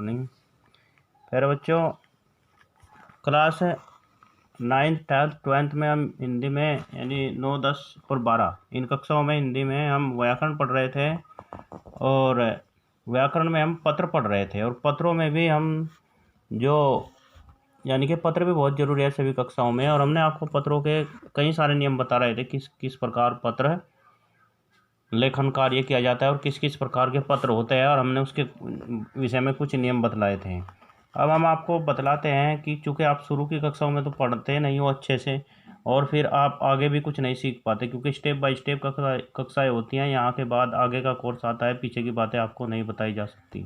Morning. फिर बच्चों class 9th 10th 12th में हम हिंदी में यानी 9 10 और 12 इन कक्षाओं में हिंदी में हम व्याकरण पढ़ रहे थे और व्याकरण में हम पत्र पढ़ रहे थे और पत्रों में भी हम जो यानी कि पत्र भी बहुत ज़रूरी है सभी कक्षाओं में। और हमने आपको पत्रों के कई सारे नियम बता रहे थे किस प्रकार पत्र लेखन कार्य किया जाता है और किस किस प्रकार के पत्र होते हैं, और हमने उसके विषय में कुछ नियम बतलाए थे। अब हम आपको बतलाते हैं कि चूँकि आप शुरू की कक्षाओं में तो पढ़ते नहीं हो अच्छे से और फिर आप आगे भी कुछ नहीं सीख पाते, क्योंकि स्टेप बाय स्टेप कक्षाएँ होती हैं। यहाँ के बाद आगे का कोर्स आता है, पीछे की बातें आपको नहीं बताई जा सकती,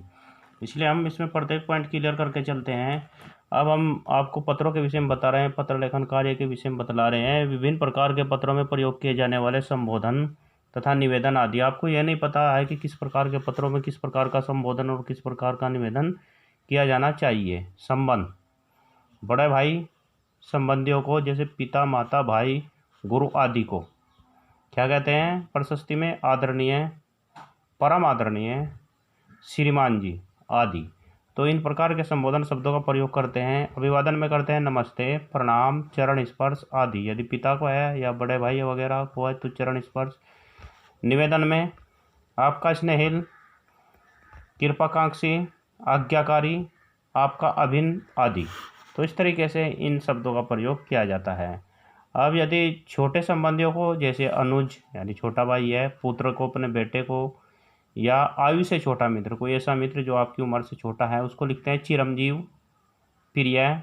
इसलिए हम इसमें प्रत्येक पॉइंट क्लियर करके चलते हैं। अब हम आपको पत्रों के विषय में बता रहे हैं, पत्र लेखन कार्य के विषय में बतला रहे हैं। विभिन्न प्रकार के पत्रों में प्रयोग किए जाने वाले संबोधन तथा निवेदन आदि। आपको यह नहीं पता है कि किस प्रकार के पत्रों में किस प्रकार का संबोधन और किस प्रकार का निवेदन किया जाना चाहिए। संबंध, बड़े भाई संबंधियों को जैसे पिता माता भाई गुरु आदि को क्या कहते हैं प्रशस्ति में? आदरणीय, परम आदरणीय, श्रीमान जी आदि। तो इन प्रकार के संबोधन शब्दों का प्रयोग करते हैं। अभिवादन में करते हैं नमस्ते, प्रणाम, चरण स्पर्श आदि। यदि पिता को है या बड़े भाई वगैरह को है तो चरण स्पर्श। निवेदन में आपका स्नेहिल, कृपाकांक्षी, आज्ञाकारी, आपका अभिन्न आदि। तो इस तरीके से इन शब्दों का प्रयोग किया जाता है। अब यदि छोटे संबंधियों को जैसे अनुज यानी छोटा भाई है, पुत्र को अपने बेटे को, या आयु से छोटा मित्र, कोई ऐसा मित्र जो आपकी उम्र से छोटा है, उसको लिखते हैं चिरंजीव, प्रिय,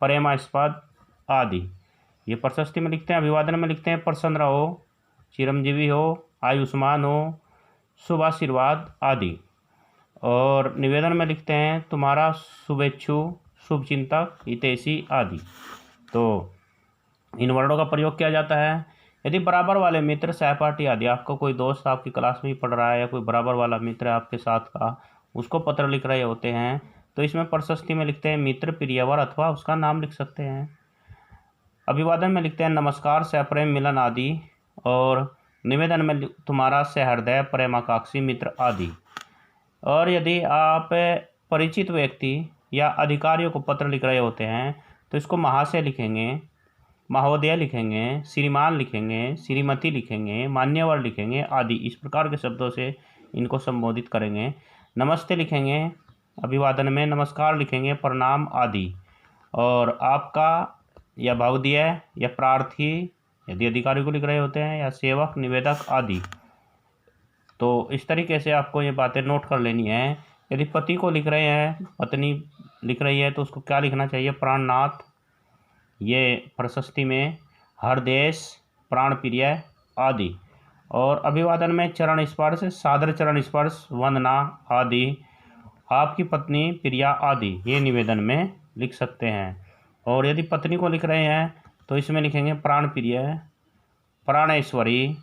प्रेमास्पद आदि। ये प्रशस्ति में लिखते हैं। अभिवादन में लिखते हैं प्रसन्न रहो, चिरंजीवी हो, आयुष्मान हो, शुभ आशीर्वाद आदि। और निवेदन में लिखते हैं तुम्हारा शुभेच्छु, शुभचिंतक, हितैषी आदि। तो इन वर्णों का प्रयोग किया जाता है। यदि बराबर वाले मित्र, सहपाठी आदि, आपका कोई दोस्त आपकी क्लास में ही पढ़ रहा है या कोई बराबर वाला मित्र है आपके साथ का, उसको पत्र लिख रहे होते हैं, तो इसमें प्रशस्ति में लिखते हैं मित्र, प्रियवर अथवा उसका नाम लिख सकते हैं। अभिवादन में लिखते हैं नमस्कार, सप्रेम मिलन आदि। और निवेदन में तुम्हारा सहृदय, प्रेमाकांक्षी मित्र आदि। और यदि आप परिचित व्यक्ति या अधिकारियों को पत्र लिख रहे होते हैं तो इसको महाशय लिखेंगे, महोदय लिखेंगे, श्रीमान लिखेंगे, श्रीमती लिखेंगे, मान्यवर लिखेंगे आदि। इस प्रकार के शब्दों से इनको संबोधित करेंगे। नमस्ते लिखेंगे अभिवादन में, नमस्कार लिखेंगे, प्रणाम आदि। और आपका या भवदीय या प्रार्थी यदि अधिकारी को लिख रहे होते हैं, या सेवक, निवेदक आदि। तो इस तरीके से आपको ये बातें नोट कर लेनी है। यदि पति को लिख रहे हैं, पत्नी लिख रही है, तो उसको क्या लिखना चाहिए? प्राणनाथ, ये प्रशस्ति में, हरदेश, प्राण प्रिय आदि। और अभिवादन में चरण स्पर्श, सादर चरण स्पर्श, वंदना आदि। आपकी पत्नी प्रिया आदि, ये निवेदन में लिख सकते हैं। और यदि पत्नी को लिख रहे हैं तो इसमें लिखेंगे प्राण प्रिय, प्राणेश्वरी,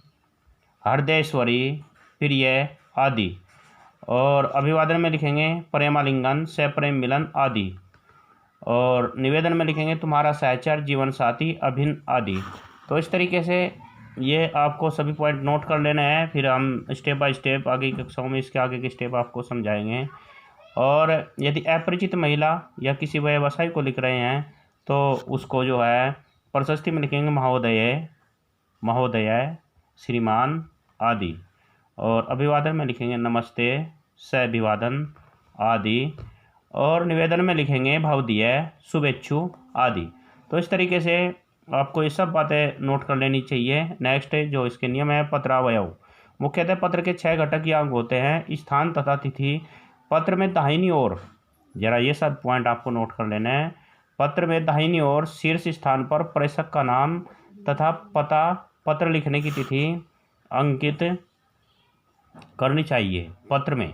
हृदयेश्वरी, प्रिय आदि। और अभिवादन में लिखेंगे प्रेमालिंगन, सप्रेम मिलन आदि। और निवेदन में लिखेंगे तुम्हारा सहचर, जीवन साथी, अभिन्न आदि। तो इस तरीके से ये आपको सभी पॉइंट नोट कर लेना है। फिर हम स्टेप बाय स्टेप आगे की कक्षाओं में इसके आगे के स्टेप आपको समझाएंगे। और यदि अपरिचित महिला या किसी व्यवसायी को लिख रहे हैं तो उसको जो है प्रशस्ति में लिखेंगे महोदय, महोदय, श्रीमान आदि। और अभिवादन में लिखेंगे नमस्ते, सअभिवादन आदि। और निवेदन में लिखेंगे भवदीय, शुभेच्छु आदि। तो इस तरीके से आपको ये सब बातें नोट कर लेनी चाहिए। नेक्स्ट जो इसके नियम है पत्रावयव। मुख्यतः पत्र के 6 घटक या अंग होते हैं। स्थान तथा तिथि। पत्र में दाहिनी ओर, जरा ये सब पॉइंट आपको नोट कर लेना है। पत्र में दाहिनी ओर शीर्ष स्थान पर प्रेषक का नाम तथा पता, पत्र लिखने की तिथि अंकित करनी चाहिए। पत्र में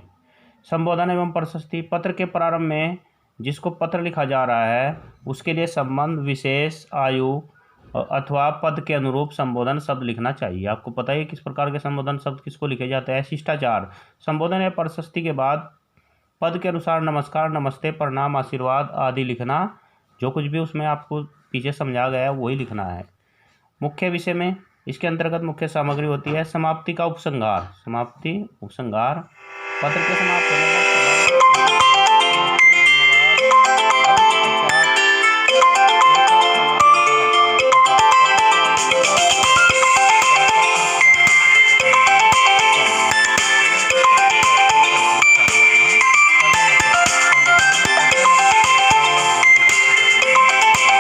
संबोधन एवं प्रशस्ति। पत्र के प्रारंभ में जिसको पत्र लिखा जा रहा है उसके लिए संबंध, विशेष, आयु अथवा पद के अनुरूप संबोधन शब्द लिखना चाहिए। आपको पता है किस प्रकार के संबोधन शब्द किसको लिखे जाते हैं। शिष्टाचार। संबोधन या प्रशस्ति के बाद पद के अनुसार नमस्कार, नमस्ते, प्रणाम, आशीर्वाद आदि लिखना। जो कुछ भी उसमें आपको पीछे समझा गया है वही लिखना है। मुख्य विषय में इसके अंतर्गत मुख्य सामग्री होती है। समाप्ति का उपसंहार। समाप्ति, उपसंहार। पत्र के समाप्त होने